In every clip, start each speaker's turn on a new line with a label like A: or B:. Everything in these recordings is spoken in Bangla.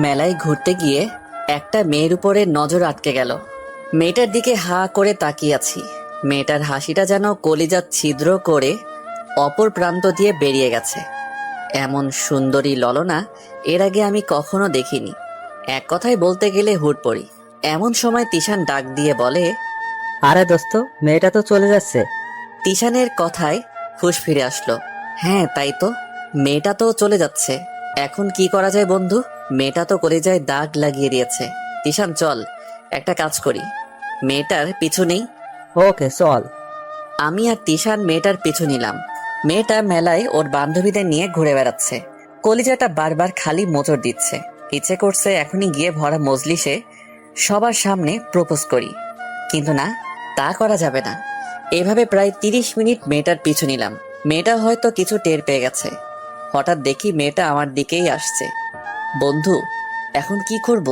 A: মেলায় ঘুরতে গিয়ে একটা মেয়ের উপরে নজর আটকে গেল। মেয়েটার দিকে হা করে তাকিয়ে আছি। মেয়েটার হাসিটা যেন কলিজা ছিদ্র করে অপর প্রান্ত দিয়ে বেরিয়ে গেছে। এমন সুন্দরী ললনা এর আগে আমি কখনো দেখিনি। এক কথায় বলতে গেলে হুড়পড়ি। এমন সময় তিশান ডাক দিয়ে বলে,
B: আরে দোস্ত, মেয়েটা তো চলে যাচ্ছে।
A: তিশানের কথায় হুঁশ ফিরে আসলো। হ্যাঁ তাই তো, মেয়েটা তো চলে যাচ্ছে। এখন কি করা যায় বন্ধু? মেয়েটা তো কলিজায় দাগ লাগিয়ে দিয়েছে। তিশান চল একটা কাজ করি, মেয়েটার পিছু নেই।
B: ওকে চল।
A: আমি আর তিশান মেয়েটার পিছু নিলাম। মেয়েটা মেলায় ওর বান্ধবীদের নিয়ে ঘুরে বেড়াচ্ছে। কলিজাটা বারবার খালি মোচড় দিচ্ছে। ইচ্ছে করছে এখনই গিয়ে ভরা মজলিসে সবার সামনে প্রপোজ করি, কিন্তু না, তা করা যাবে না। এভাবে প্রায় 30 মিনিট মেয়েটার পিছু নিলাম। মেয়েটা হয়তো কিছু টের পেয়ে গেছে। হঠাৎ দেখি মেয়েটা আমার দিকেই আসছে। বন্ধু, এখন কি করব?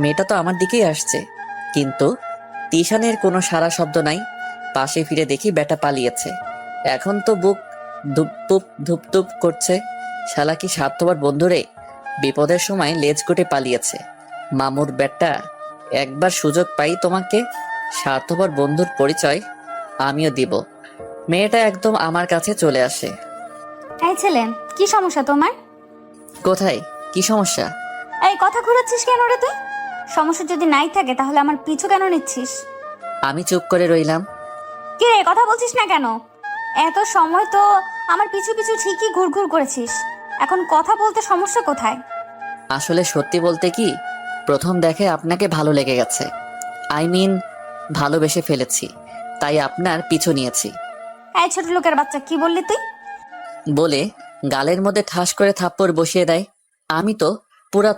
A: মেয়েটা তো আমার দিকেই আসছে, কিন্তু তিশানের কোনো সাড়া শব্দ নাই। পাশে ফিরে দেখি বেটা পালিয়েছে। এখন তো বুক ধুপটুপ ধুপটুপ করছে। শালা কি স্বার্থপর বন্ধুরে, বিপদের সময় লেজ গুটে পালিয়েছে। মামুর বেটা, একবার সুযোগ পাই তোমাকে স্বার্থপর বন্ধুর পরিচয় আমিও দিব। মেয়েটা একদম আমার কাছে চলে আসে।
C: এই ছেলে, কি সমস্যা তোমার?
A: কোথায় কি সমস্যা?
C: এই কথা ঘুরাচ্ছিস কেন রে তুই? সমস্যা যদি নাই থাকে তাহলে আমার পিছু কেন নিচ্ছিস?
A: আমি চুপ করে রইলাম।
C: কি রে, কথা বলছিস না কেন? এত সময় তো আমার পিছু পিছু ঠিকই ঘুরঘুর করেছিস, এখন কথা বলতে সমস্যা কোথায়?
A: আসলে সত্যি বলতে কি, প্রথম দেখে আপনাকে ভালো লেগে গেছে। আই মিন, ভালোবেসে ফেলেছি, তাই আপনার পিছু নিয়েছি।
C: এই ছোট লোকের বাচ্চা, কি বললি তুই?
A: বলে গালের মধ্যে ঠাস করে থাপ্পড় বসিয়ে দেয়। আমি তো পুরা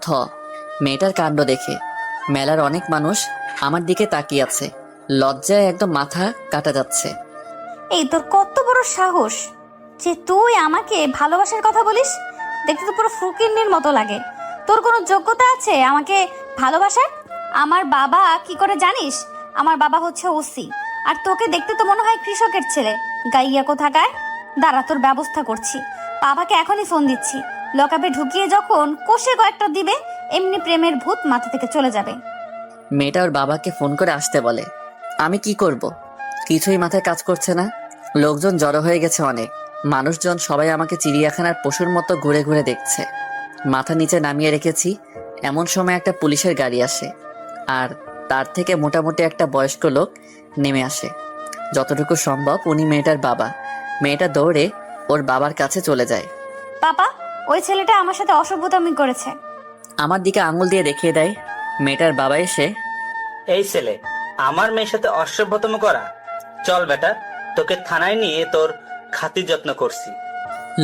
A: মেয়েটার কাণ্ড দেখে। মেলার অনেক মানুষ আমার দিকে তাকিয়ে আছে। লজ্জায় একদম মাথা কাটা যাচ্ছে।
C: এই তোর কত বড় সাহস যে তুই আমাকে ভালোবাসার কথা বলিস? দেখতে তো পুরো ফকিন্নির মতো লাগে। তোর কোনো যোগ্যতা আছে আমাকে ভালোবাসার? আমার বাবা কি করে জানিস? আমার বাবা হচ্ছে ওসি, আর তোকে দেখতে তো মনে হয় কৃষকের ছেলে। গাইয়া কোথাকার! দাঁড়া, তোর ব্যবস্থা করছি। বাবাকে এখনই ফোন দিচ্ছি। লকআপে ঢুকিয়ে যখন কষে কয়েকটা দিবে, এমনি প্রেমের ভূত মাথা থেকে চলে যাবে।
A: মেয়েটা ওর বাবাকে ফোন করে আসতে বলে। আমি কি করব? কিছুই মাথায় কাজ করছে না। লোকজন জড়ো হয়ে গেছে অনেক। মানুষজন সবাই আমাকে চিড়িয়াখানার পশুর মতো ঘুরে ঘুরে দেখছে। মাথা নিচে নামিয়ে রেখেছি। এমন সময় একটা পুলিশের গাড়ি আসে, আর তার থেকে মোটামুটি একটা বয়স্ক লোক নেমে আসে। যতটুকু সম্ভব উনি মেয়েটার বাবা। মেয়েটা দৌড়ে ওর বাবার কাছে চলে যায়।
C: বাবা, ওই ছেলেটা আমার সাথে অসভ্যতামি করেছে।
A: আমার দিকে আঙুল দিয়ে দেখিয়ে দেয়। মেয়েটার বাবা এসে,
D: এই ছেলে আমার মেয়ের সাথে অসভ্যতম করা? চল বেটা, তোকে থানায় নিয়ে তোর খাতির যত্ন করছি।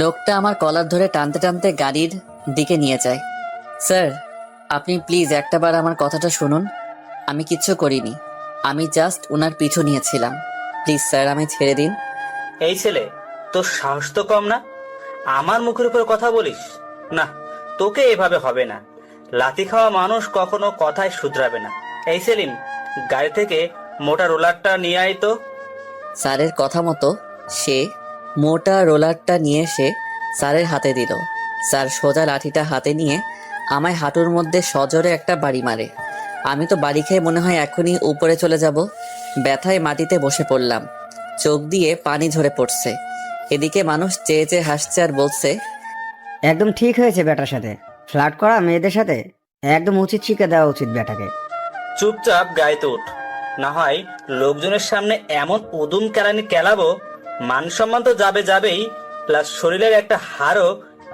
A: লোকটা আমার কলার ধরে টানতে টানতে গাড়ির দিকে নিয়ে যায়। স্যার, আপনি প্লিজ একটাবার আমার কথাটা শুনুন। আমি কিচ্ছু করিনি, আমি জাস্ট ওনার পিছু নিয়েছিলাম। প্লিজ স্যার, আমি ছেড়ে দিন।
D: এই ছেলে, তোর সাহস তো কম না? আমার মুখের উপর কথা বলিস? না, তোকে এভাবে হবে না। লাথি খাওয়া মানুষ কখনো কথায় শুধরাবে না। এই সেলিম, গাড়ি থেকে মোটা রোলারটা নিয়ে আয় তো।
A: স্যারের কথা মতো সে মোটা রোলারটা নিয়ে এসে স্যারের হাতে দিল। স্যার সোজা লাঠিটা হাতে নিয়ে আমায় হাঁটুর মধ্যে সজোরে একটা বাড়ি মারে। আমি তো বাড়ি খেয়ে মনে হয় এখনই উপরে চলে যাব। ব্যথায় মাটিতে বসে পড়লাম। চোখ দিয়ে পানি ঝরে পড়ছে। এদিকে মানুষ চেয়ে চেয়ে হাসছে আর বলছে,
B: একদম ঠিক হয়েছে বেটার সাথে ফ্লার্ট করা। মেয়েদের সাথে একদম উচিত শিক্ষা দেওয়া উচিত বেটাকে।
D: চুপচাপ গাড়িতে উঠ, না হয় লোকজনের সামনে এমন উদুম কেলানি কেলাবো, মান সম্মান তো যাবে যাবেই, প্লাস শরীরের একটা হাড়ও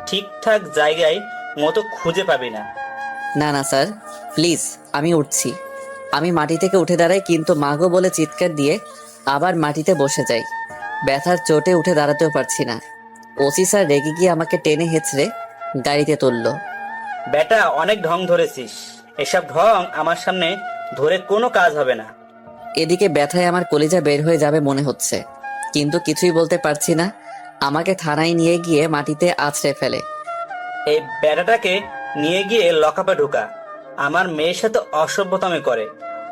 D: ঠিকঠাক জায়গায় মতো খুঁজে পাবি না।
A: না না স্যার, প্লিজ আমি উঠছি। আমি মাটি থেকে উঠে দাঁড়াই, কিন্তু মাগো বলে চিৎকার দিয়ে আবার মাটিতে বসে যাই। ব্যথার চোটে উঠে দাঁড়াতেও পারছি না। ওসি স্যার রেগে গিয়ে আমাকে টেনে হেঁচড়ে গাড়িতে তুললো।
D: বেটা, অনেক ঢং ধরেছিস। এসব ঢং আমার সামনে ধরে কোনো কাজ হবে না।
A: এদিকে ব্যথায় আমার কলিজা বের হয়ে যাবে মনে হচ্ছে, কিন্তু কিছুই বলতে পারছি না। আমাকে থানায় নিয়ে গিয়ে মাটিতে আছড়ে ফেলে।
D: এই বেটাটাকে নিয়ে গিয়ে লকআপে ঢুকা। আমার মেয়ের সাথে অসভ্যতামি করে,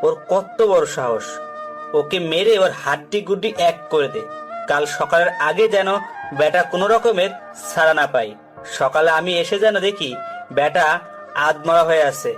D: ওর কত বড় সাহস! ওকে মেরে ওর হাড্ডি গুড্ডি এক করে দে। কাল সকালের আগে যেন বেটা কোনো রকমের ছাড়া না পাই। সকালে আমি এসে যেন দেখি বেটা আধমরা হয়ে আছে।